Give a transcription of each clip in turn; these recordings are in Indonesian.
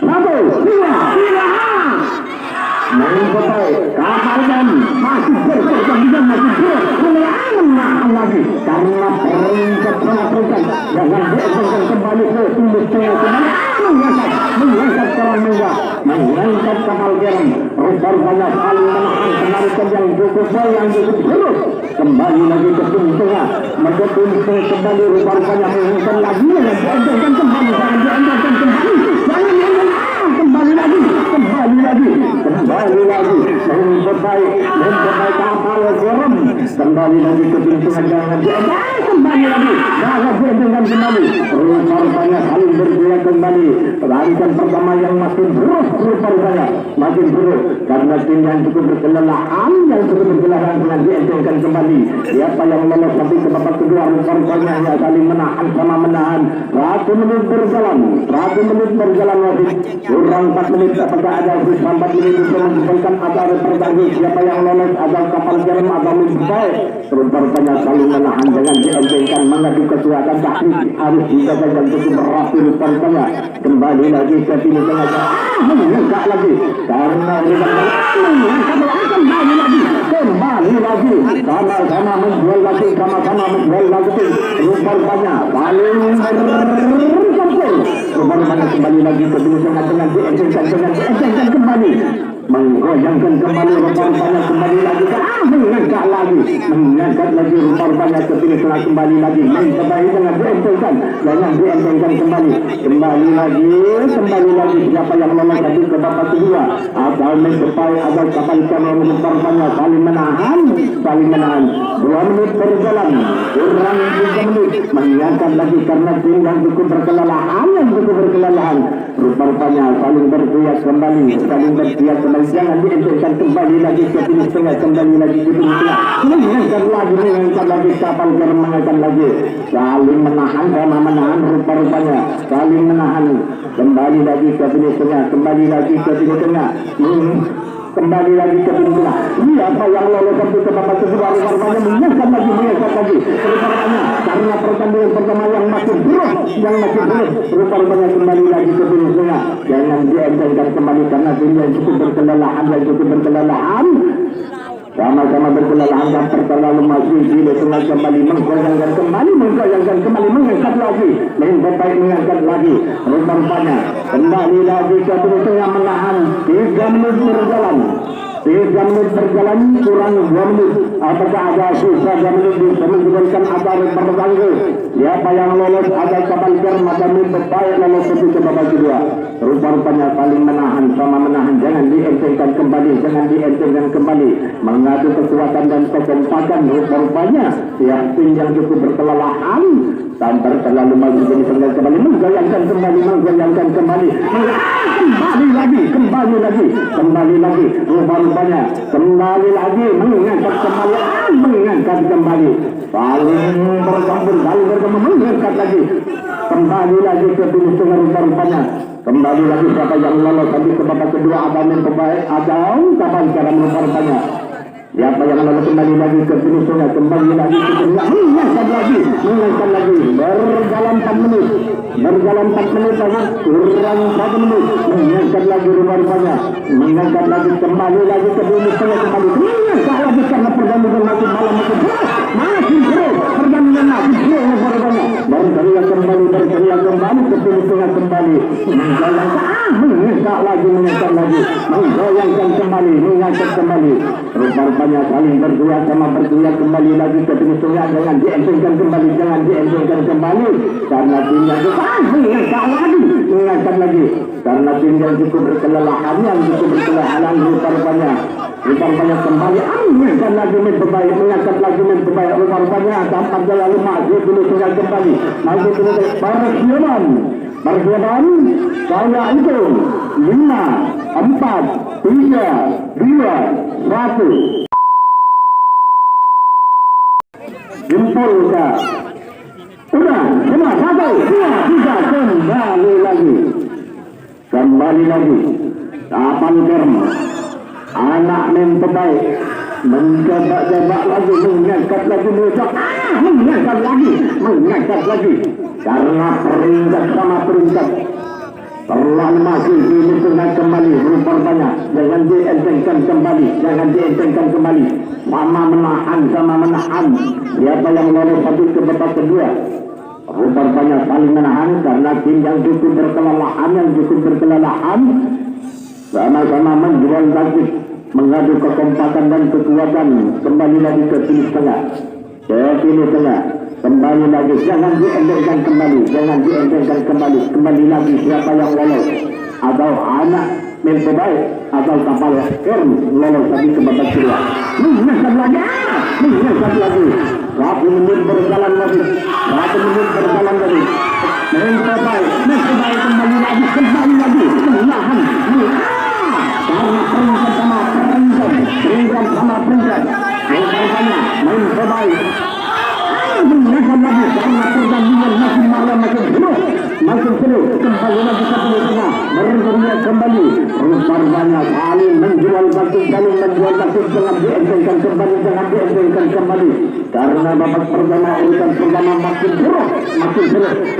Satu, dua, tiga. Mengikuti kapal jam masih berkejagaan masih terus menahan lagi karena peringkat jangan diangkat kembali ke tunduk mengangkat kapal megah mengangkat kapal garam rupanya saling menahan penarikan yang cukup baik yang cukup terus kembali lagi ke tunduk tengah kembali rupanya mengangkat lagi yang diangkat kembali kembali lagi memperbaik kapal garam kembali lagi ke pintungan jangan kembali lagi dengan kembali rupanya saling bergerak kembali tarikan pertama yang makin terus rupanya makin terus karena tim yang cukup berkelelahan dengan dientengkan kembali siapa yang lolos sampai ke babak kedua rupanya ya saling menahan sama menahan 1 menit berjalan masih kurang 4 menit apakah ada 4 menit bisa menentukan ada pertanding siapa yang lolos ada kapal garam atau lebih baik rupanya saling menahan dengan dientengkan mengadu kekuatan taktik harus dijaga dan cukup berapi rupanya kembali lagi ke tim tengah menggak lagi karena kembali lagi sama-sama menjual lagi rupanya saling rupanya kembali lagi ke tim tengah dengan dientengkan kembali menggoyangkan kembali rupanya kembali lagi mengangkat lagi rupanya ke tim tengah kembali lagi mencobai dengan dientengkan kembali lagi siapa yang lolos lagi ke babak kedua atau mencapai ada kapal ikan rupanya saling menahan 2 menit berjalan kurang 3 menit mengingatkan lagi karena tim yang cukup berkelelahan rupanya saling bergerak kembali jangan dientengkan kembali lagi ke tim tengah mengingatkan lagi kapal garam mengingatkan lagi saling menahan rupanya saling menahan kembali lagi ke tim tengah siapa yang lolos sampai ke babak kedua rupanya mengingatkan lagi rupanya karena pertandingan pertama yang makin terus rupanya kembali lagi ke tim tengah jangan dientengkan kembali karena tim yang cukup berkelelahan sama-sama berkelelahan dan terlalu maju di tengah kembali menggoyangkan kembali mengangkat lagi mengangkat lagi rupanya kembali lagi ke tim tengah menahan 3 menit berjalan kurang 2 menit apakah ada sisa 2 menit bisa menjadikan ada pertandingan siapa yang lolos ada kapal garam ada baik lolos ke babak kedua rupanya saling menahan jangan dientengkan kembali mengadu kekuatan dan kekompakan rupanya yang tim yang cukup berkelelahan tanpa terlalu maju jadi kembali menggoyangkan kembali rupanya kembali lagi mengangkat kembali saling bercampur mengangkat lagi kembali lagi ke tim tengah rupanya kembali lagi siapa yang lolos sampai ke babak kedua ada memperbaik ada kapal garam rupanya siapa yang lolos kembali lagi ke tim tengah kembali lagi ke tengah mengangkat lagi berjalan 4 menit kurang 1 menit mengangkat lagi rupanya kembali lagi ke tim tengah mengangkat lagi karena pertandingan masih malam masih terus pertandingan masih terus rupanya bergerak kembali ke tim tengah kembali mengangkat lagi mengangkat kembali rupanya saling bergerak kembali lagi ke tim tengah jangan dientengkan kembali karena tim yang mengangkat lagi karena tim yang cukup berkelelahan rupanya kembali mengangkat lagi rupanya tampak jalan maju dulu kembali persiapan saya hitung 5, 4, 3, 2, 1 jempolkan udah semua 1, 2, 3 kembali lagi kapal garam anak memperbaik mencoba lagi mengangkat lagi karena peringkat Terlalu masih dihitung kembali rupanya jangan dientengkan kembali, jangan dientengkan kembali. Sama menahan. Siapa yang lolos satu ke babak kedua? Rupanya saling menahan karena tim yang cukup berkelelahan sama-sama menjual taktik, mengadu kekompakan dan kekuatan. Kembali lagi ke finish tengah. Kembali lagi, jangan diendengkan kembali. Kembali lagi siapa yang lolos, atau anak mencobai atau kapal Kern lolos lagi ke babak kedua. Menyekat lagi. 1 menit berjalan lagi. Mencobai kembali lagi. Menahan. Karena peringkat sama peringkat. Mencobai. Menahan lagi karena pertandingan makin seru. Kembali lagi ke tengah. Bergerak kembali. Rupanya saling menjual taktik. Jangan dientengkan kembali. Karena babak pertama urutan pertama makin seru.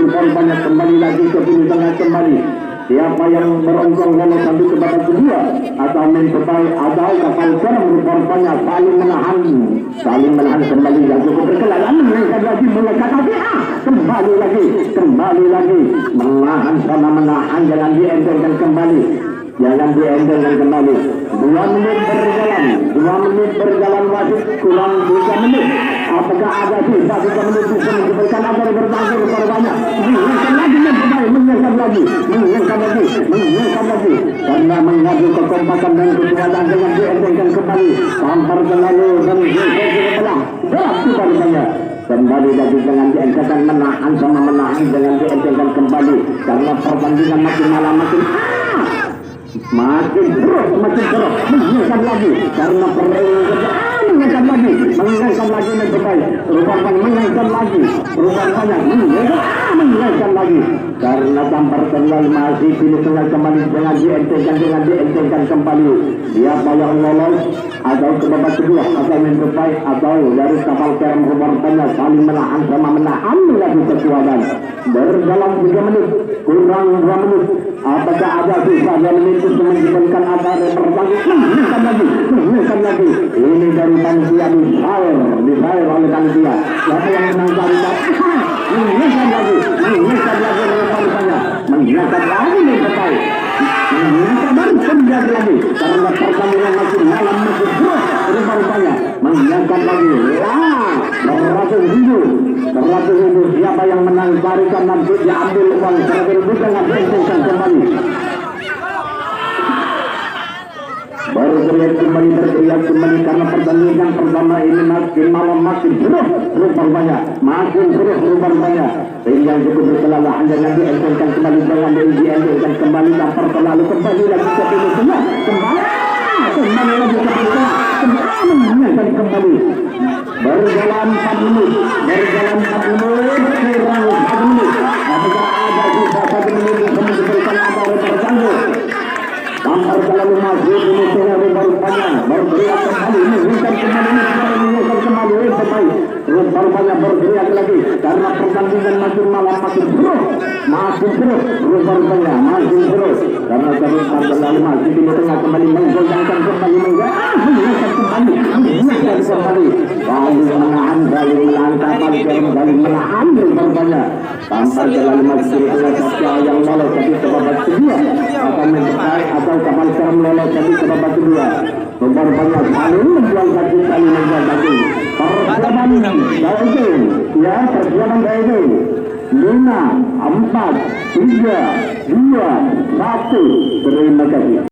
Rupanya kembali lagi ke tengah kembali. Siapa yang berongkong lolos sampai ke babak kedua atau mencobai atau kapal Kern rupanya saling menahan kembali yang cukup berkelelahan. Kembali lagi menahan sama menahan. Jangan dientengkan kembali. 2 menit berjalan masih kurang 3 menit. Apakah ada sisa 3 menit bisa menyebabkan agar bertanggung korbannya? Menyekat lagi karena mengadu kekompakan dan kekuatan. Dengan dientengkan kembali tampar selalu dan berat kembalinya. Kembali lagi dengan dientengkan menahan dengan dientengkan kembali karena pertandingan makin malam makin terus menyekat lagi karena menyekat lagi mencobai menyekat lagi karena tampar tengah masih pilih tengah kembali. Jangan dientengkan kembali. Siapa yang lolos atau ke babak kedua atau mencobai atau dari kapal Kern rupanya saling menahan lagi kekuatan. Berjalan 3 menit kurang 2 menit. Apakah ada sisa 2 menit untuk menyebabkan agar menyekat lagi. Ini dari panitia disair oleh panitia. Siapa yang menang kali menyekat lagi menyekat lagi karena pertandingan makin malam makin terus rupanya menyekat lagi. Beratus ribu siapa yang menang tarikan nanti diambil uang 100.000 dengan dientengkan kembali. Berteriak kembali karena pertandingan pertama ini makin malam makin terus rupanya yang cukup berkelelahan. Jangan dientengkan kembali tampar terlalu kembali lagi ke finish tengah. Kembali lagi ke finish tengah. Kembali berjalan 4 menit kurang 1 menit. Apakah ada sisa 1 menit yang memberikan agar terganggu? Tampar terlalu maju ini tengah rupanya berteriak kembali menyekat kembali rupanya berteriak lagi karena pertandingan makin malam makin terus rupanya makin terus karena tampar terlalu maju ini tengah kembali menggoyangkan kembali menyekat kembali saling menahan kapal kembali menahan rupanya tampar terlalu maju ini tengah yang lolos tapi ke babak kedua akan mencapai atau kapal Kern lolos jadi ke babak kedua. Rupanya saling menjual kaki. Persiapan diving 5, 4, 3, 2, 1. Terima kasih.